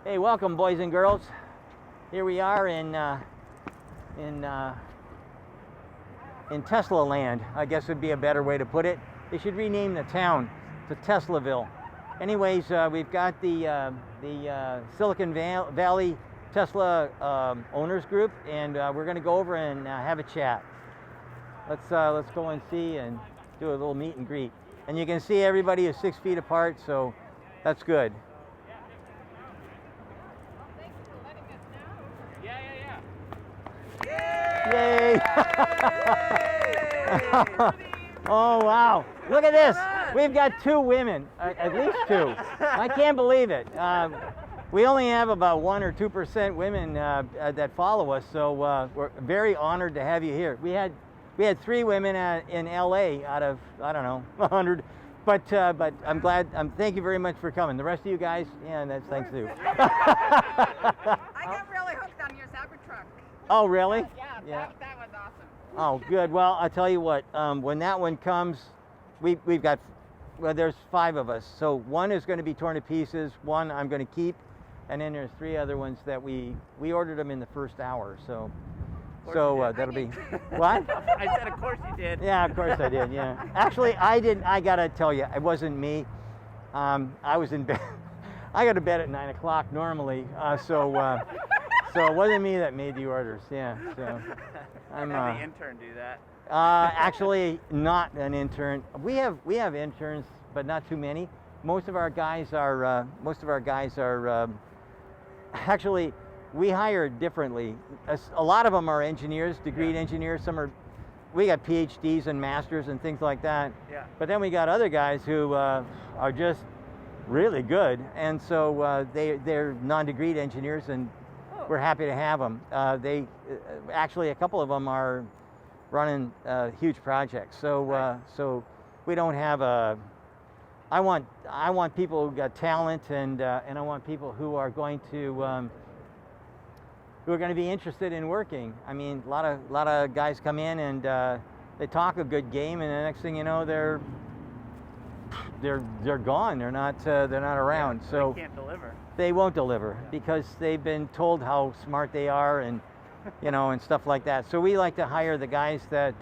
Hey, welcome, boys and girls. Here we are in Tesla land, I guess would be a better way to put it. They should rename the town to Teslaville. Anyways, we've got the Silicon Valley Tesla owners group, and we're going to go over and have a chat. Let's go and see and do a little meet and greet. And you can see everybody is 6 feet apart, so that's good. Yay! Oh wow! Look at this. We've got 2 women, at least 2. I can't believe it. We only have about 1 or 2% women that follow us, so we're very honored to have you here. We had 3 women in LA out of, I don't know, 100. But I'm glad. Thank you very much for coming. The rest of you guys, yeah, that's thanks too. I got really hooked on your Cybertruck. Oh, really? Yeah. That was awesome. Oh, good. Well, I'll tell you what. When that one comes, we've got. Well, there's 5 of us. So 1 is going to be torn to pieces. 1 I'm going to keep, and then there's 3 other ones that we ordered them in the first hour. So that'll be what? I said, of course you did. Yeah, of course I did. Yeah. Actually, I didn't. I gotta tell you, it wasn't me. I was in bed. I go to bed at 9 o'clock normally. So it wasn't me that made the orders. Yeah. So I'm the intern do that. Actually, not an intern. We have interns, but not too many. Most of our guys are. Actually, we hire differently. A lot of them are engineers, degreed engineers. We got PhDs and masters and things like that. Yeah. But then we got other guys who are just really good, and so they're non-degreed engineers, and we're happy to have them. They actually, a couple of them are running huge projects. So we don't have a. I want people who got talent, and I want people who are going to be interested in working. I mean, a lot of guys come in and they talk a good game, and the next thing you know, they're gone. They're not around. Yeah, so they can't deliver. They won't deliver because they've been told how smart they are, and and stuff like that. So we like to hire the guys that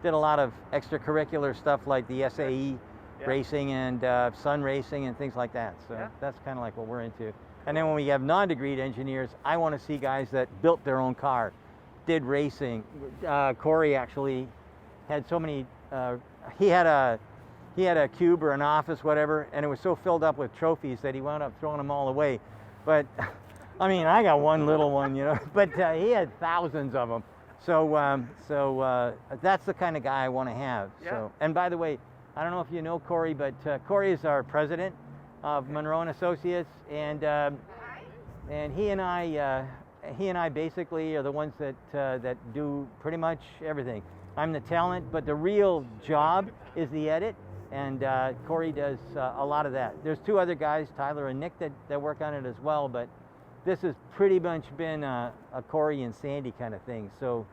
did a lot of extracurricular stuff like the SAE racing and sun racing and things like that. So that's kind of like what we're into. And then when we have non-degreed engineers, I want to see guys that built their own car, did racing. Cory actually had so many. He had a cube or an office, whatever, and it was so filled up with trophies that he wound up throwing them all away. But I mean, I got one little one, but he had thousands of them. So that's the kind of guy I want to have. Yeah. So, and by the way, I don't know if you know Cory, but Cory is our president of Munro and Associates, and he and I basically are the ones that do pretty much everything. I'm the talent, but the real job is the edit, and Cory does a lot of that. There's 2 other guys, Tyler and Nick, that work on it as well, but this has pretty much been a Cory and Sandy kind of thing. So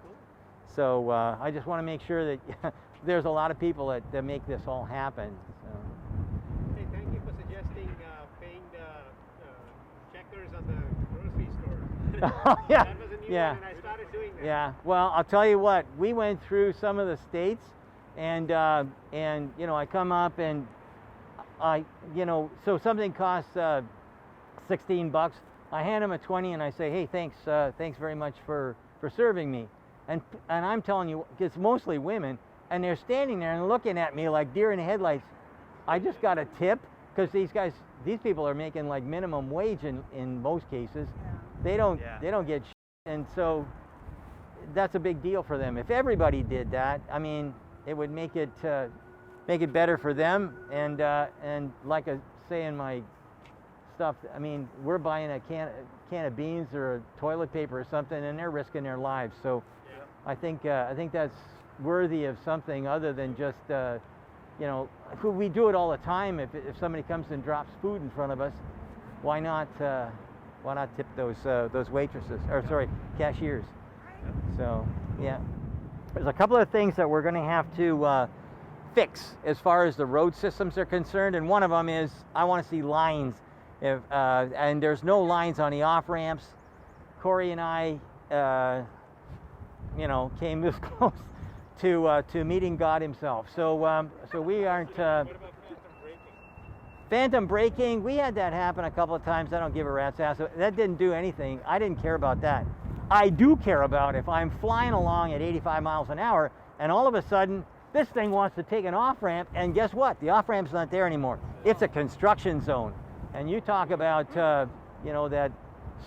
I just want to make sure that there's a lot of people that make this all happen. So. Hey, thank you for suggesting paying the checkers on the grocery store. Oh, yeah. That was a new Yeah. one, and I started doing that. Yeah. Well, I'll tell you what. We went through some of the states, and I come up and so something costs $16. I hand them a 20 and I say, hey, thanks very much for serving me. And I'm telling you, it's mostly women, and they're standing there and looking at me like deer in the headlights. I just got a tip, because these people are making like minimum wage in most cases. Yeah. They don't get shit, and so that's a big deal for them. If everybody did that, I mean, it would make it better for them. And like I say in my stuff, I mean, we're buying a can of beans or a toilet paper or something, and they're risking their lives. So I think that's worthy of something other than just we do it all the time. If somebody comes and drops food in front of us, why not tip those waitresses, or sorry, cashiers? So yeah, there's a couple of things that we're going to have to fix as far as the road systems are concerned, and one of them is I want to see lines And there's no lines on the off ramps. Cory and I, came this close to meeting God Himself. So we aren't. What about phantom braking? Phantom braking, we had that happen a couple of times. I don't give a rat's ass. That didn't do anything. I didn't care about that. I do care about if I'm flying along at 85 miles an hour and all of a sudden this thing wants to take an off-ramp, and guess what? The off-ramp's not there anymore. It's a construction zone. And you talk about, that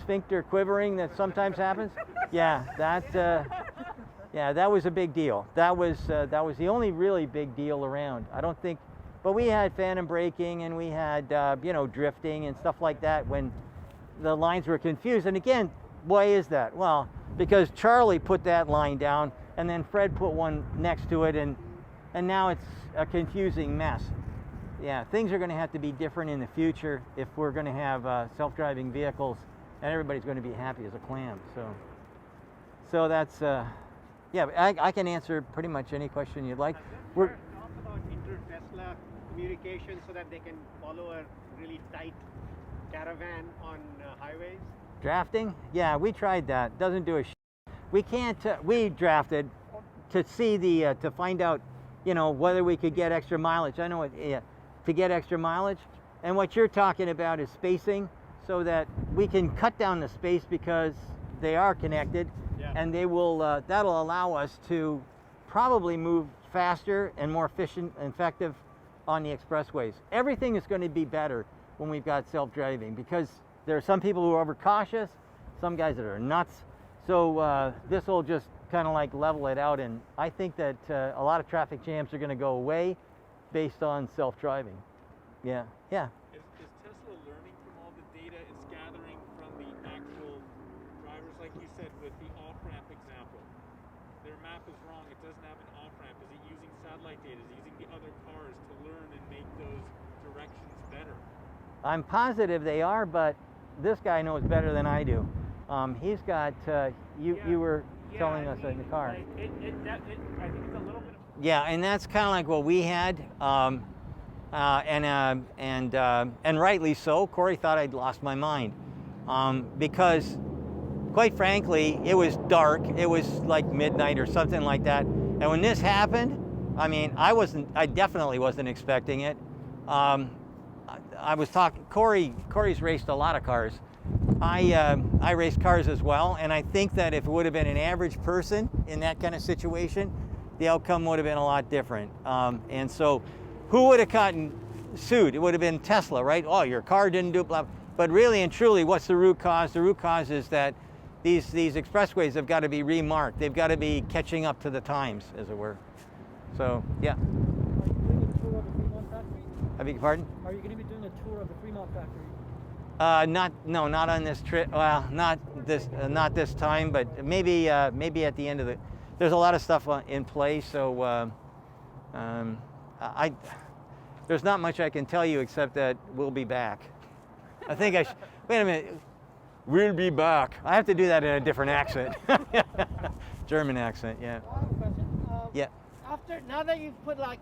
sphincter quivering that sometimes happens. Yeah, that was a big deal. That was the only really big deal around. I don't think, but we had phantom braking and we had, drifting and stuff like that when the lines were confused. And again, why is that? Well, because Charlie put that line down and then Fred put one next to it, and now it's a confusing mess. Yeah, things are going to have to be different in the future if we're going to have self-driving vehicles, and everybody's going to be happy as a clam. So that's I can answer pretty much any question you'd like. We're talk about inter-Tesla communication so that they can follow a really tight caravan on highways. Drafting? Yeah, we tried that. Doesn't do a shit. We can't. We drafted to see to find out, whether we could get extra mileage. I know to get extra mileage, and what you're talking about is spacing, so that we can cut down the space because they are connected, and they will. That'll allow us to probably move faster and more efficient and effective on the expressways. Everything is going to be better when we've got self-driving, because there are some people who are overcautious, some guys that are nuts. So this will just kind of like level it out, and I think that a lot of traffic jams are going to go away based on self-driving. Yeah. Is Tesla learning from all the data it's gathering from the actual drivers, like you said with the off-ramp example? Their map is wrong, it doesn't have an off-ramp. Is it using satellite data? Is it using the other cars to learn and make those directions better? I'm positive they are, but this guy knows better than I do. He's got, you were telling us in the car. I think it's a little bit of... Yeah, and that's kind of like what we had, and rightly so. Cory thought I'd lost my mind, because quite frankly, it was dark. It was like midnight or something like that. And when this happened, I definitely wasn't expecting it. I was talking, Cory's raced a lot of cars. I race cars as well, and I think that if it would have been an average person in that kind of situation, the outcome would have been a lot different. And so who would have gotten sued? It would have been Tesla, right? Oh, your car didn't do blah. But really and truly, what's the root cause? The root cause is that these expressways have got to be remarked. They've got to be catching up to the times, as it were. So, yeah. Are you doing a tour of the Fremont factory? I beg your pardon? Are you going to be doing a tour of the Fremont factory? Not on this trip. Well, not this time, but maybe at the end of the. There's a lot of stuff in play, so there's not much I can tell you except that we'll be back. I think I should. Wait a minute. We'll be back. I have to do that in a different accent. German accent, yeah. I have a question. Yeah. Now that you've put like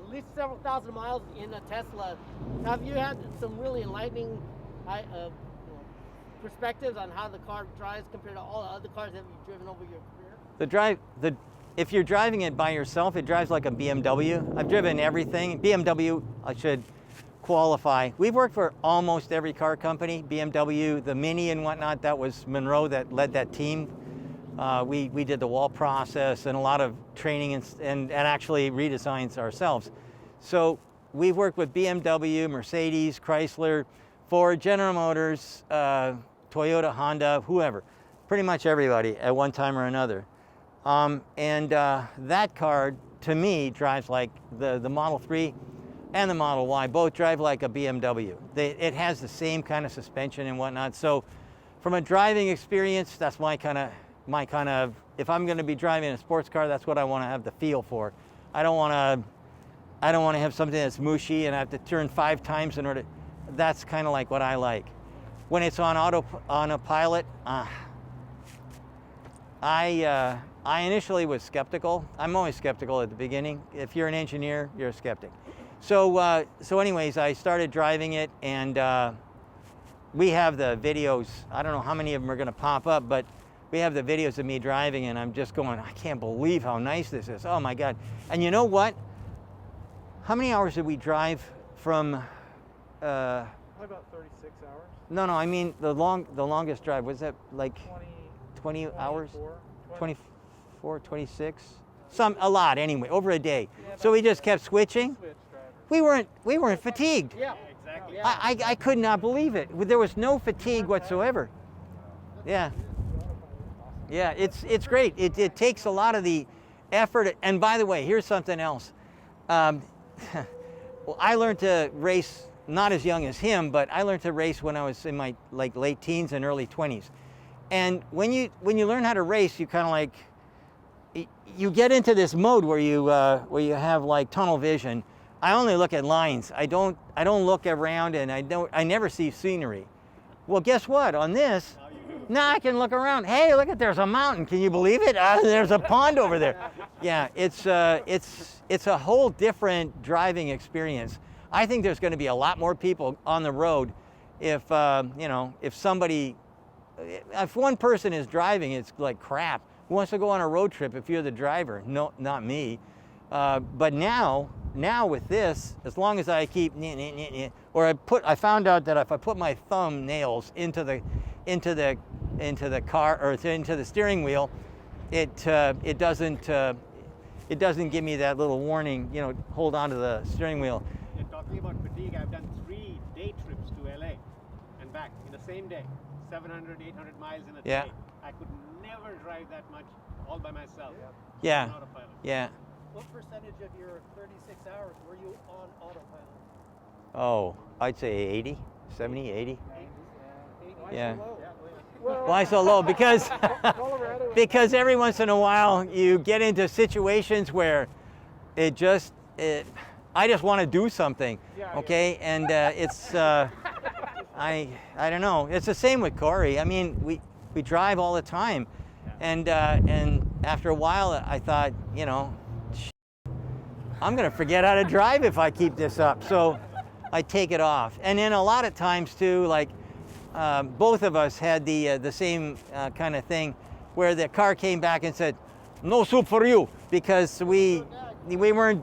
at least several thousand miles in a Tesla, have you had some really enlightening perspectives on how the car drives compared to all the other cars that you've driven over your career? If you're driving it by yourself, it drives like a BMW. I've driven everything. BMW, I should qualify. We've worked for almost every car company. BMW, the Mini and whatnot, that was Munro that led that team. We did the wall process and a lot of training and actually redesigns ourselves. So we've worked with BMW, Mercedes, Chrysler, Ford, General Motors, Toyota, Honda, whoever. Pretty much everybody at one time or another. That car, to me, drives like the Model 3 and the Model Y. Both drive like a BMW. It has the same kind of suspension and whatnot. So from a driving experience, that's my kind of, if I'm going to be driving a sports car, that's what I want to have the feel for. I don't want to have something that's mushy and I have to turn 5 times in order. That's kind of like what I like. When it's on a pilot, I initially was skeptical. I'm always skeptical at the beginning. If you're an engineer, you're a skeptic. So anyways, I started driving it, and we have the videos. I don't know how many of them are going to pop up, but we have the videos of me driving, and I'm just going, I can't believe how nice this is. Oh my God. And you know what? How many hours did we drive from? Probably about 36 hours. No, I mean the longest drive. Was that like 20 hours? 24, 26? A lot anyway, over a day. Yeah, So we just kept switching. Switch drivers. We weren't fatigued. Yeah. Exactly. Yeah. I could not believe it. There was no fatigue whatsoever. Yeah. Yeah, it's great. It takes a lot of the effort. And by the way, here's something else. Well, I learned to race not as young as him, but I learned to race when I was in my late teens and early 20s. And when you learn how to race, you kind of like you get into this mode where you have like tunnel vision. I only look at lines. I don't look around, and I never see scenery. Well, guess what? On this, now I can look around. Hey, look there's a mountain. Can you believe it? There's a pond over there. Yeah, it's a whole different driving experience. I think there's going to be a lot more people on the road if if one person is driving, it's like crap. Who wants to go on a road trip if you're the driver? No, not me. But now with this, as long as I keep or I found out that if I put my thumbnails into the car or into the steering wheel, it doesn't give me that little warning. Hold on to the steering wheel. And talking about fatigue, I've done 3 day trips to LA and back in the same day, 700, 800 miles in a Yeah. day. I could never drive that much all by myself. Yeah. On autopilot. Yeah. What percentage of your 36 hours were you on autopilot? Oh, I'd say 80, 70, 80. Yeah. Well, Why so low? Because Colorado. because every once in a while you get into situations where I just want to do something, okay? And it's I don't know. It's the same with Cory. I mean, we drive all the time, and after a while I thought, I'm gonna forget how to drive if I keep this up. So I take it off. And then a lot of times too, like both of us had the same kind of thing, where the car came back and said, "No soup for you," because we were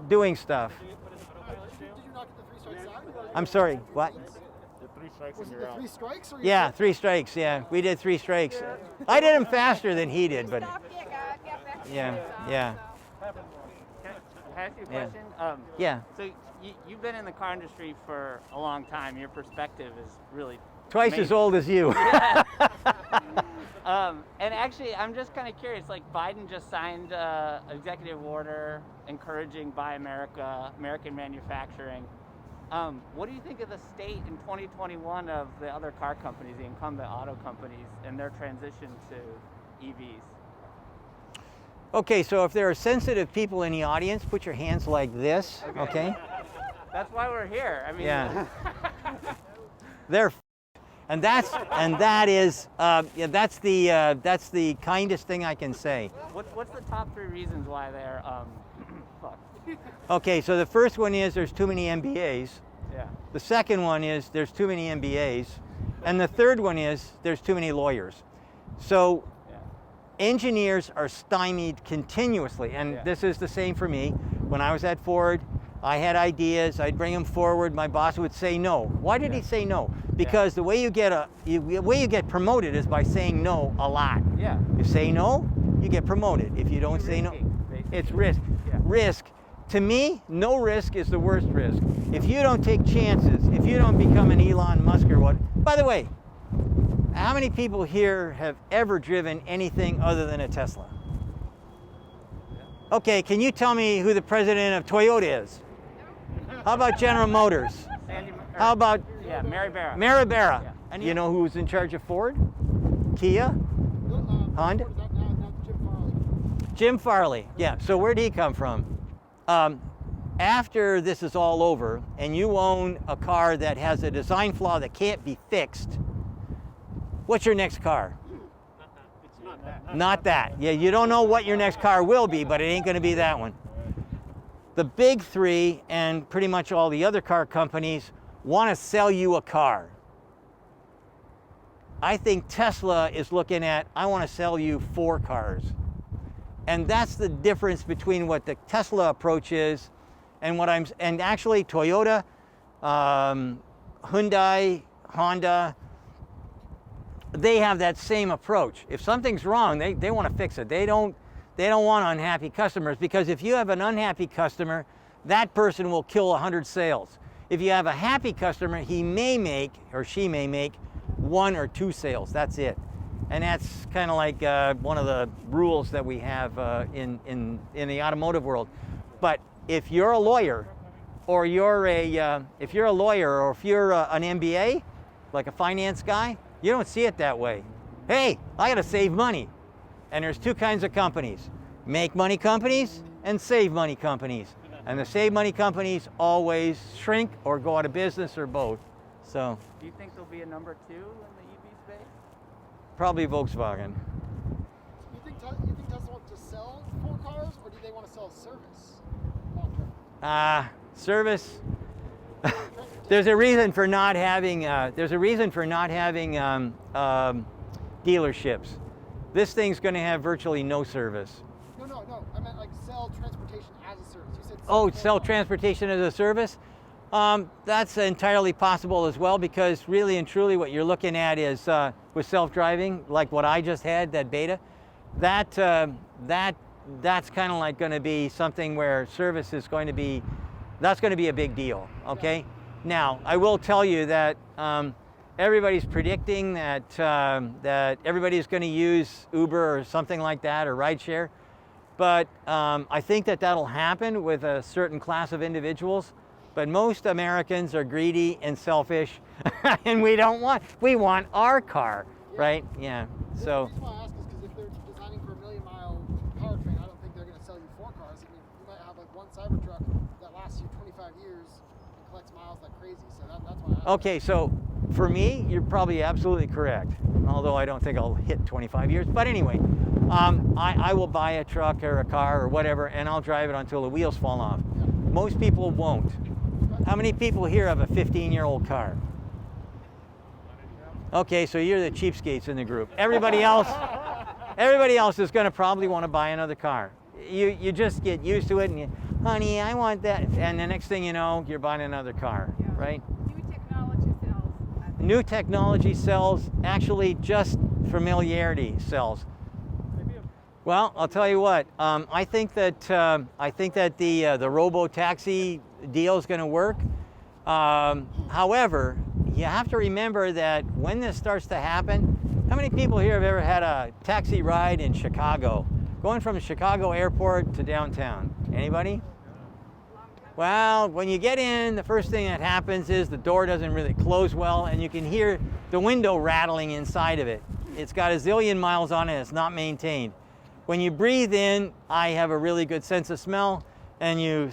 doing stuff. Did you not get the 3 strikes out? I'm sorry, what? Was it the 3 strikes? Or Yeah, 3 strikes, yeah. We did 3 strikes. I did them faster than he did, but Stop, get back. yeah, yeah, Can I ask you a Yeah. question? yeah. So you've been in the car industry for a long time. Your perspective is really Twice as amazing. old as you. And actually, I'm just kind of curious. Like Biden just signed an executive order encouraging Buy America, American manufacturing. What do you think of the state in 2021 of the other car companies, the incumbent auto companies, and their transition to EVs? Okay, so if there are sensitive people in the audience, put your hands like this, okay? That's why we're here. I mean, Yeah. They're and that is that's the kindest thing I can say. What's the top 3 reasons why they're fucked? Okay, so the first one is there's too many MBAs. Yeah. The second one is there's too many MBAs, and the third one is there's too many lawyers. So engineers are stymied continuously, and this is the same for me. When I was at Ford, I had ideas. I'd bring them forward. My boss would say no. Why did he say no? Because the way you get promoted is by saying no a lot. Yeah. You say no, you get promoted. If you don't say no, it's risk. Yeah. Risk. To me, no risk is the worst risk. If you don't take chances, if you don't become an Elon Musk or what. By the way, how many people here have ever driven anything other than a Tesla? Okay, can you tell me who the president of Toyota is? How about General Motors? How about Mary Barra. Mary Barra? Yeah. And you know who's in charge of Ford? Kia? Honda? What is that now? Jim Farley. Jim Farley. Yeah. So where did he come from? After this is all over and you own a car that has a design flaw that can't be fixed, what's your next car? It's not that. Not that. Yeah, you don't know what your next car will be, but it ain't going to be that one. The big 3 and pretty much all the other car companies want to sell you a car. I think Tesla is looking at, I want to sell you 4 cars. And that's the difference between what the Tesla approach is and and actually Toyota, Hyundai, Honda, they have that same approach. If something's wrong, they want to fix it. They don't want unhappy customers, because if you have an unhappy customer, that person will kill 100 sales. If you have a happy customer, he may make, or she may make, 1 or 2 sales. That's it. And that's kind of like one of the rules that we have in the automotive world. But if you're a lawyer, or if you're an MBA, like a finance guy, you don't see it that way. Hey, I got to save money. And there's 2 kinds of companies: make money companies and save money companies. And the save money companies always shrink or go out of business, or both. So. Do you think there'll be a number 2 in the EV space? Probably Volkswagen. You think Tesla wants to sell 4 cars, or do they want to sell service long term? Service. There's a reason for not having. Dealerships. This thing's going to have virtually no service. No. I meant like sell transportation as a service. You said. Sell transportation as a service. That's entirely possible as well, because really and truly what you're looking at is with self-driving, like what I just had, that beta, that's kind of like going to be something where service is going to be, that's going to be a big deal, okay? Yeah. Now, I will tell you that everybody's predicting that, that everybody's going to use Uber or something like that, or rideshare, but I think that that'll happen with a certain class of individuals. But most Americans are greedy and selfish, and we want our car, right? Yeah. So. The reason why I ask is because if they're designing for a 1,000,000-mile powertrain, I don't think they're going to sell you 4 cars. I mean, you might have like one Cybertruck that lasts you 25 years and collects miles like crazy. So that's why I ask. Okay, so for me, you're probably absolutely correct. Although I don't think I'll hit 25 years. But anyway, I will buy a truck or a car or whatever, and I'll drive it until the wheels fall off. Yeah. Most people won't. How many people here have a 15-year-old car? Okay, so you're the cheapskates in the group. Everybody else is going to probably want to buy another car. You just get used to it, and honey, I want that, and the next thing you know, you're buying another car, right? New technology sells. New technology sells. Actually, just familiarity sells. Well, I'll tell you what. I think that the robo-taxi deal is going to work. However, you have to remember that when this starts to happen, how many people here have ever had a taxi ride in Chicago, going from the Chicago airport to downtown? Anybody? Well, when you get in, the first thing that happens is the door doesn't really close well, and you can hear the window rattling inside of it. It's got a zillion miles on it. It's not maintained. When you breathe in, I have a really good sense of smell, and you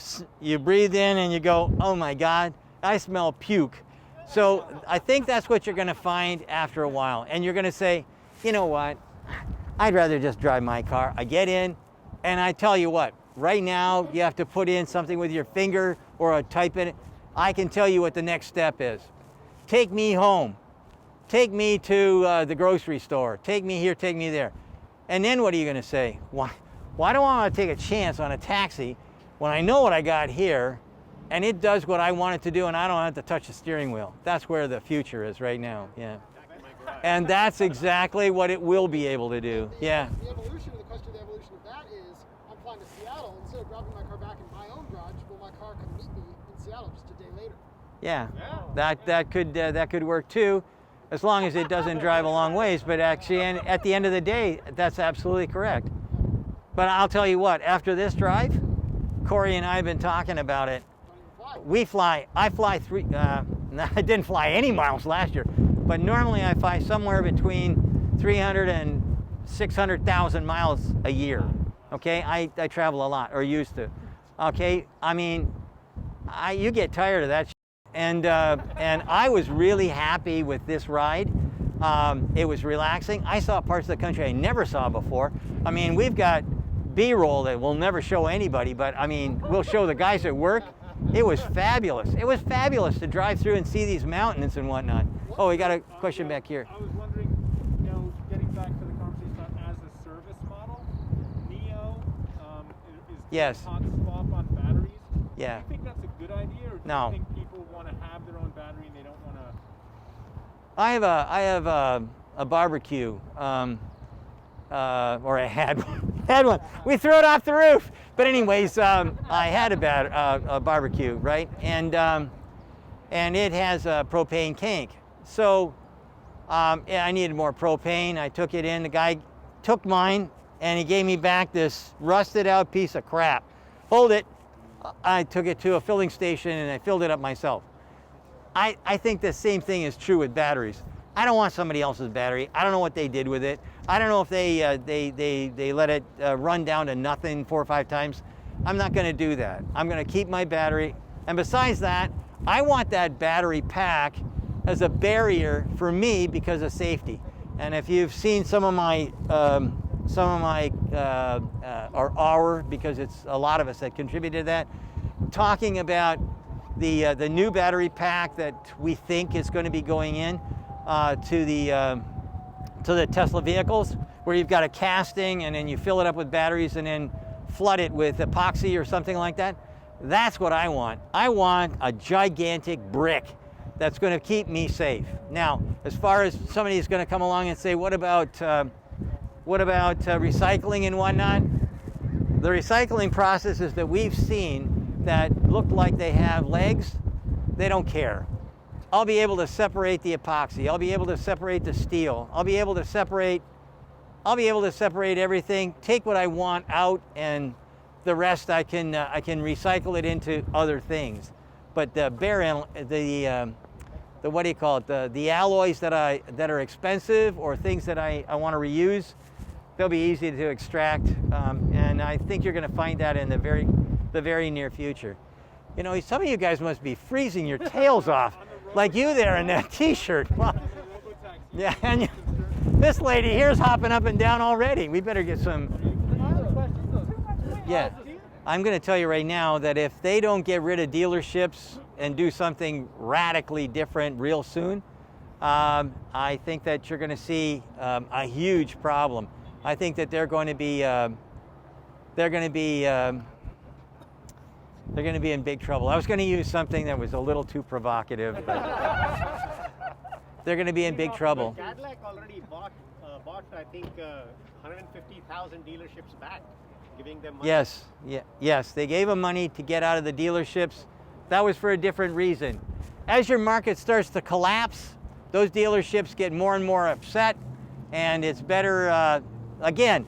breathe in and you go, oh my God, I smell puke. So I think that's what you're going to find after a while. And you're going to say, you know what, I'd rather just drive my car. I get in, and I tell you what, right now you have to put in something with your finger or a type in it. I can tell you what the next step is. Take me home. Take me to the grocery store. Take me here, take me there. And then what are you going to say? Why do I want to take a chance on a taxi when I know what I got here, and it does what I want it to do, and I don't have to touch the steering wheel? That's where the future is right now. Yeah. And that's exactly what it will be able to do. Yeah. The question of the evolution of that is, I'm flying to Seattle. Instead of dropping my car back in my own garage, will my car come meet me in Seattle just a day later? Yeah. That could work too. As long as it doesn't drive a long ways, but actually, and at the end of the day, that's absolutely correct. But I'll tell you what, after this drive, Cory and I have been talking about it. I fly I didn't fly any miles last year, but normally I fly somewhere between 300 and 600,000 miles a year. Okay, I travel a lot, or used to. Okay, I mean, you get tired of that. And I was really happy with this ride. It was relaxing. I saw parts of the country I never saw before. I mean, we've got B-roll that we'll never show anybody, but I mean, we'll show the guys at work. It was fabulous. It was fabulous to drive through and see these mountains and whatnot. Oh, we got a question back here. I was wondering, getting back to the conversation about as a service model, NEO is Yes. a hot swap on batteries. Yeah. Do you think that's a good idea, or do No. you think people want to have their own battery and they don't want to? I have a barbecue, or I had one. We threw it off the roof. But anyways, I had a barbecue, right? And it has a propane tank. So yeah, I needed more propane. I took it in. The guy took mine and he gave me back this rusted out piece of crap. Hold it. I took it to a filling station and I filled it up myself. I think the same thing is true with batteries. I don't want somebody else's battery. I don't know what they did with it. I don't know if they let it run down to nothing 4 or 5 times. I'm not going to do that. I'm going to keep my battery. And besides that, I want that battery pack as a barrier for me because of safety. And if you've seen some of my or our, because it's a lot of us that contributed to that, talking about the new battery pack that we think is going to be going in to the Tesla vehicles, where you've got a casting and then you fill it up with batteries and then flood it with epoxy or something like that. That's what I want. I want a gigantic brick that's going to keep me safe. Now, as far as somebody's going to come along and say, what about recycling and whatnot? The recycling processes that we've seen that look like they have legs, they don't care. I'll be able to separate the epoxy. I'll be able to separate the steel. I'll be able to separate everything, take what I want out, and the rest I can recycle it into other things. But the what do you call it? The alloys that are expensive or things that I want to reuse, they'll be easy to extract, and I think you're going to find that in the very near future. You know, some of you guys must be freezing your tails off, like you there in that T-shirt. Yeah, and this lady here's hopping up and down already. We better get some. Yeah, I'm going to tell you right now that if they don't get rid of dealerships and do something radically different real soon, I think that you're going to see a huge problem. I think that they're going to be in big trouble. I was going to use something that was a little too provocative, but they're going to be in big trouble. Cadillac already bought I think 150,000 dealerships back, giving them money. Yes, they gave them money to get out of the dealerships. That was for a different reason. As your market starts to collapse, those dealerships get more and more upset, and it's better, again,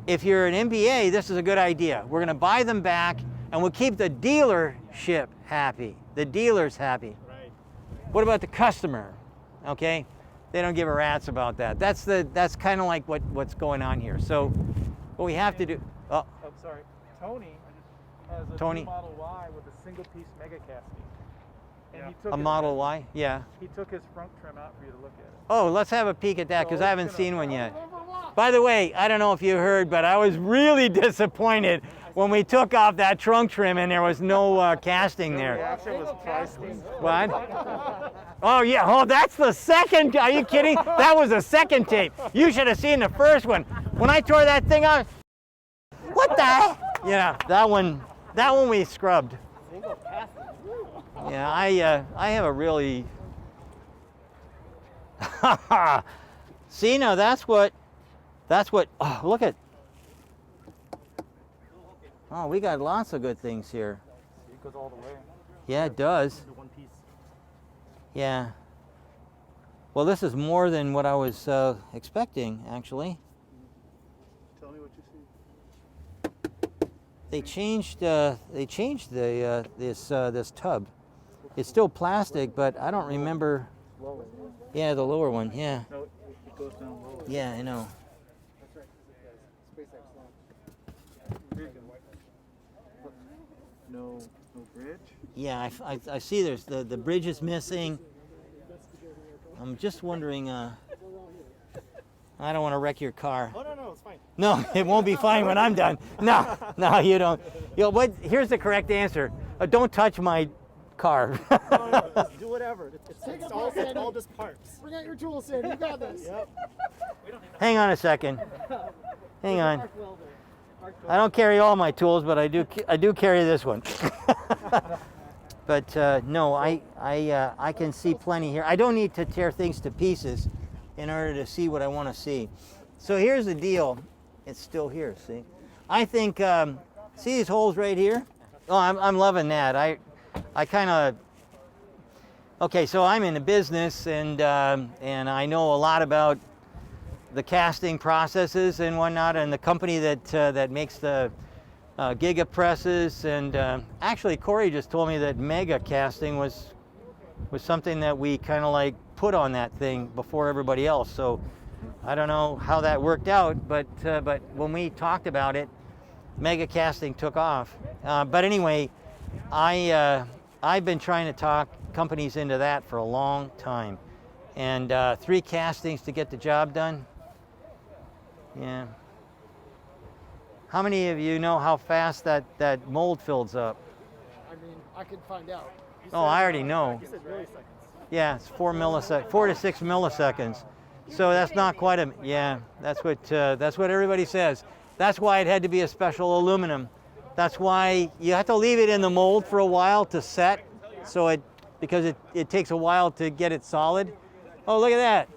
if you're an MBA, this is a good idea. We're going to buy them back, and we'll keep the dealership happy, the dealers happy. Right. What about the customer? Okay, they don't give a rat's about that. That's kind of like what's going on here. So what we have to do. Oh, sorry. Tony has a Tony. new Model Y with a single piece mega casting. And he took a Model Y, yeah. He took his front trim out for you to look at it. Oh, let's have a peek at that because So I it's haven't gonna- seen one yet. By the way, I don't know if you heard, but I was really disappointed when we took off that trunk trim and there was no casting The there. reaction was priceless. What? Oh yeah, oh that's the second, are you kidding? That was the second tape. You should have seen the first one. When I tore that thing out, what the heck? Yeah, that one we scrubbed. Yeah, I have a really, see now that's what, oh look at, oh we got lots of good things here. It goes all the way. Yeah, it does. To one piece. Yeah. Well, this is more than what I was expecting, actually. Tell me what you see. They changed this tub. It's still plastic, but I don't remember. Lower. Yeah, the lower one. Yeah. No, it goes down lower. Yeah, I know. That's right. SpaceX launch. No bridge. Yeah, I see. There's the bridge is missing. I'm just wondering. I don't want to wreck your car. Oh no, it's fine. No, it won't be fine when I'm done. No, you don't. What? Here's the correct answer. Don't touch my car. No, just do whatever. Take It's a all, Sandy. it's all just parts. Bring out your tools, Sandy. You got this. Yep. Hang on a second. Hang on. I don't carry all my tools, but I do carry this one. But no, I can see plenty here. I don't need to tear things to pieces in order to see what I want to see. So here's the deal. It's still here, see? I think, see these holes right here? Oh, I'm loving that. I kind of, okay, so I'm in the business and I know a lot about the casting processes and whatnot, and the company that makes the giga presses, and actually Cory just told me that mega casting was something that we kind of like put on that thing before everybody else. So I don't know how that worked out, but when we talked about it, mega casting took off. But anyway, I've been trying to talk companies into that for a long time, and 3 castings to get the job done. Yeah. How many of you know how fast that mold fills up? I mean, I could find out. Oh, I already know. You said milliseconds. Yeah, it's 4 to 6 milliseconds. So that's not quite a, yeah, that's what everybody says. That's why it had to be a special aluminum. That's why you have to leave it in the mold for a while to set, so because it takes a while to get it solid. Oh, look at that.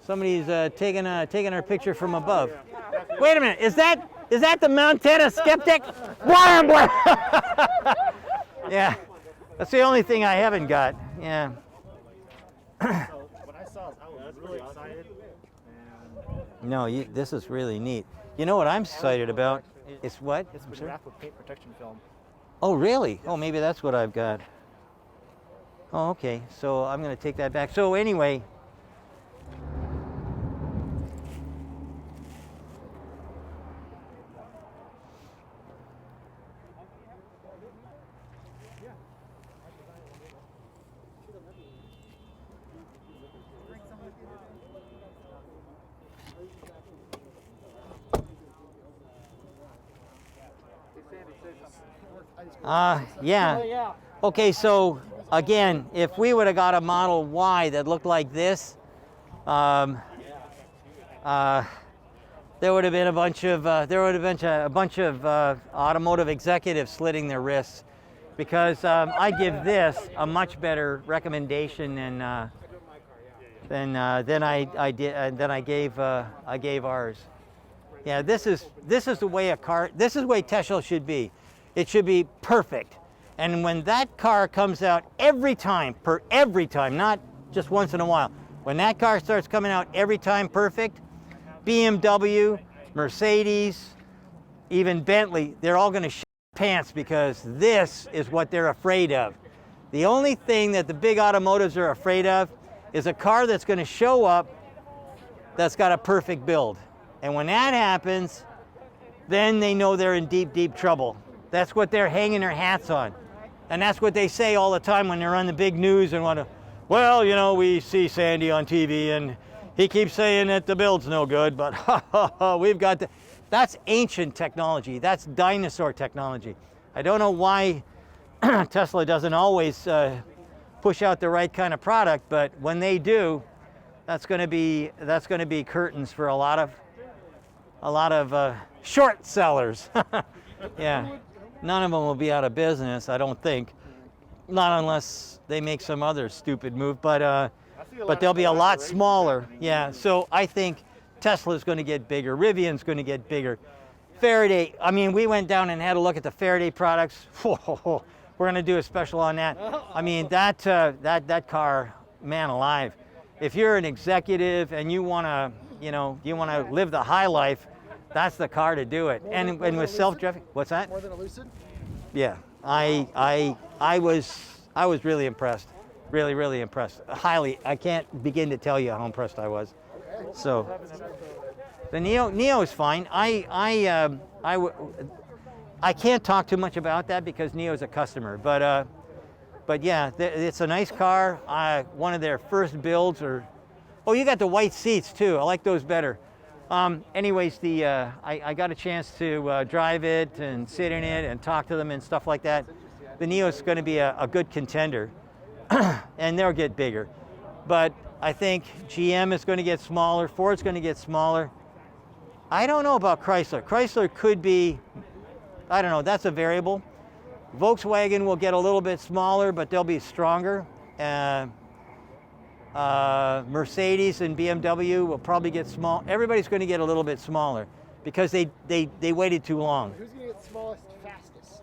Somebody's taking our picture from above. Wait a minute, is that the Montana Skeptic? Blah, blah. Yeah, that's the only thing I haven't got. Yeah. So when I saw it, I was really excited. And No, this is really neat. You know what I'm excited about? It's what? it's been wrapped with paint protection film. Oh, really? Oh, maybe that's what I've got. Oh, okay. So I'm going to take that back. So anyway. Yeah. Okay, so again, if we would have got a Model Y that looked like this, there would have been a bunch of automotive executives slitting their wrists, because I give this a much better recommendation than I gave ours. Yeah, this is the way a car. This is the way Tesla should be. It should be perfect. And when that car comes out every time, not just once in a while, when that car starts coming out every time perfect, BMW, Mercedes, even Bentley, they're all going to shit pants, because this is what they're afraid of. The only thing that the big automotives are afraid of is a car that's going to show up that's got a perfect build. And when that happens, then they know they're in deep, deep trouble. That's what they're hanging their hats on. And that's what they say all the time when they're on the big news and want to, well, you know, we see Sandy on TV and he keeps saying that the build's no good, but we've got the, that's ancient technology. That's dinosaur technology. I don't know why Tesla doesn't always push out the right kind of product, but when they do, that's going to be curtains for a lot of short sellers. Yeah. None of them will be out of business, I don't think. Not unless they make some other stupid move, but they'll be a lot smaller. Yeah, so I think Tesla's going to get bigger. Rivian's going to get bigger. Faraday, I mean, we went down and had a look at the Faraday products. We're going to do a special on that. I mean, that car, man alive. If you're an executive and you want to live the high life, that's the car to do it. And with self-driving, what's that? More than a Lucid? Yeah, I was really impressed, really impressed. Highly, I can't begin to tell you how impressed I was. So, the Neo is fine. I can't talk too much about that because Neo's a customer, but yeah, it's a nice car. One of their first builds, oh, you got the white seats too. I like those better. Anyways, I got a chance to drive it and sit in it and talk to them and stuff like that. the Neo is going to be a good contender, and they'll get bigger. But I think GM is going to get smaller, Ford's going to get smaller. I don't know about Chrysler. Chrysler could be, I don't know, that's a variable. Volkswagen will get a little bit smaller, but they'll be stronger. Mercedes and BMW will probably get small. Everybody's going to get a little bit smaller because they waited too long. Who's going to get smallest fastest?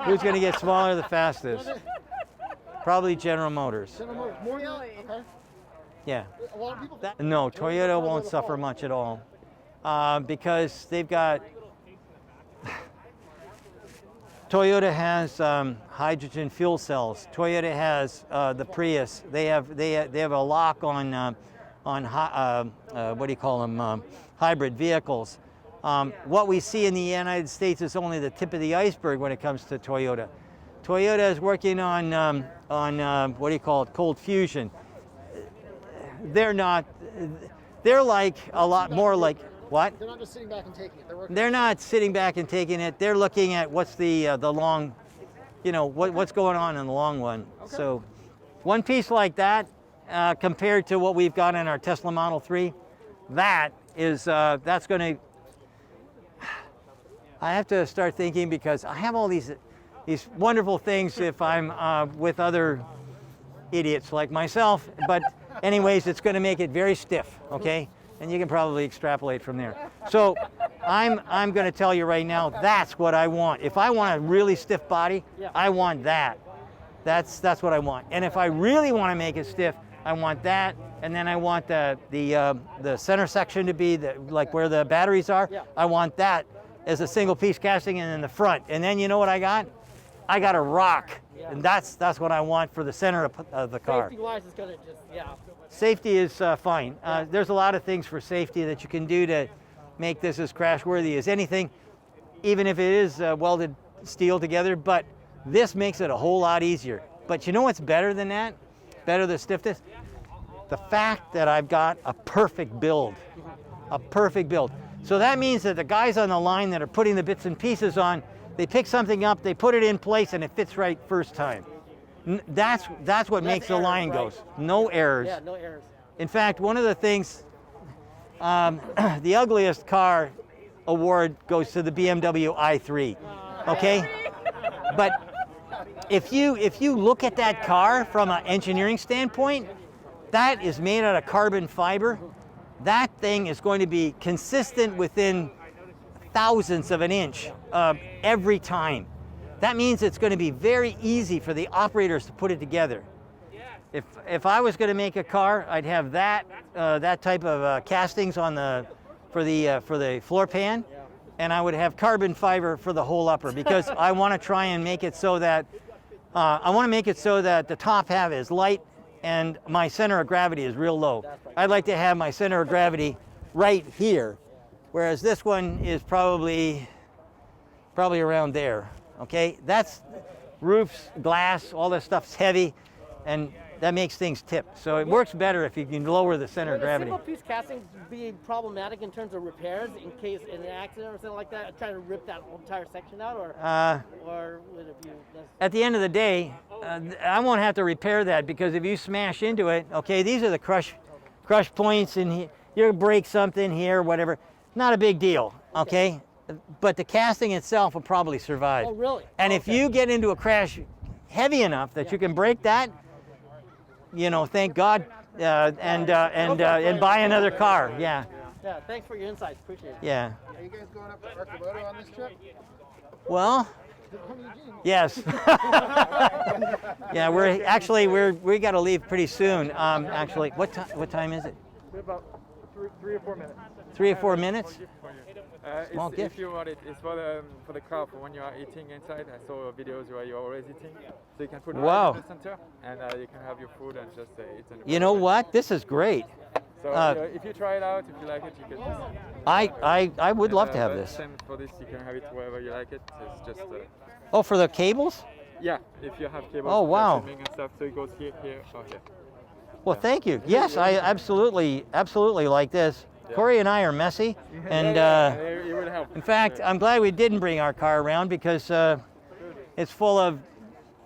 Who's going to get smaller the fastest? Probably General Motors. General Motors. More than okay. Yeah. A lot of people. No, Toyota won't suffer much at all because they've got. Toyota has hydrogen fuel cells. Toyota has the Prius. They have a lock on what do you call them? Hybrid vehicles. What we see in the United States is only the tip of the iceberg when it comes to Toyota. Toyota is working on what do you call it? Cold fusion. They're not. They're like a lot more like what? They're not just sitting back and taking it. They're working. They're not sitting back and taking it. They're looking at what's the long, what's going on in the long run. Okay. So, one piece like that compared to what we've got in our Tesla Model 3, that's going to. I have to start thinking because I have all these wonderful things if I'm with other idiots like myself. But anyways, it's going to make it very stiff. Okay. And you can probably extrapolate from there. So I'm going to tell you right now, that's what I want. If I want a really stiff body, I want that. That's what I want. And if I really want to make it stiff, I want that. And then I want the center section to be like where the batteries are. I want that as a single piece casting, and then the front. And then you know what I got? I got a rock. And that's what I want for the center of the car. Safety-wise, it's going to just, Safety is fine. There's a lot of things for safety that you can do to make this as crash-worthy as anything, even if it is welded steel together, but this makes it a whole lot easier. But you know what's better than that? Better than stiffness? The fact that I've got a perfect build. A perfect build. So that means that the guys on the line that are putting the bits and pieces on, they pick something up, they put it in place, and it fits right first time. That's what makes the line goes. No errors. Yeah, no errors. In fact, one of the things, the ugliest car award goes to the BMW i3. Okay, but if you look at that car from an engineering standpoint, that is made out of carbon fiber. That thing is going to be consistent within thousandths of an inch every time. That means it's going to be very easy for the operators to put it together. If I was going to make a car, I'd have that type of castings for the floor pan, and I would have carbon fiber for the whole upper because I want to try and make it so that the top half is light and my center of gravity is real low. I'd like to have my center of gravity right here, whereas this one is probably around there. Okay, that's roofs, glass, all this stuff's heavy, and that makes things tip. So it works better if you can lower the center of gravity. Would a single piece casting be problematic in terms of repairs in case in an accident or something like that? Trying to rip that entire section out, or would it be? At the end of the day, I won't have to repair that because if you smash into it, okay, these are the crush points, and you break something here, whatever. Not a big deal, okay? But the casting itself will probably survive. Oh, really? And if you get into a crash heavy enough that you can break that, thank God, and buy another car. Yeah. Yeah. Thanks for your insights. Appreciate it. Yeah. Are you guys going up to Arcimoto on this trip? Well, yes. Yeah, we got to leave pretty soon. Actually, what time is it? About 3 or 4 minutes. 3 or 4 minutes? Small gift. If you want it, it's for the crowd for when you are eating inside. I saw videos where you're always eating, so you can put it right in the center, and you can have your food and just eat. You know what? This is great. So if you try it out, if you like it, you can just. I would love to have this. Same for this, you can have it wherever you like it. It's just. Oh, for the cables? Yeah, if you have cables. Oh, wow. And stuff, so it goes here, or here. Well, thank you. Yes, I absolutely like this. Yeah. Cory and I are messy, and it would help. In fact, I'm glad we didn't bring our car around because it's full of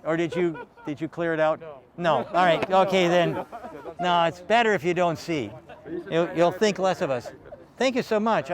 Or did you clear it out? No. All right. Okay then. No, it's better if you don't see. You'll think less of us. Thank you so much.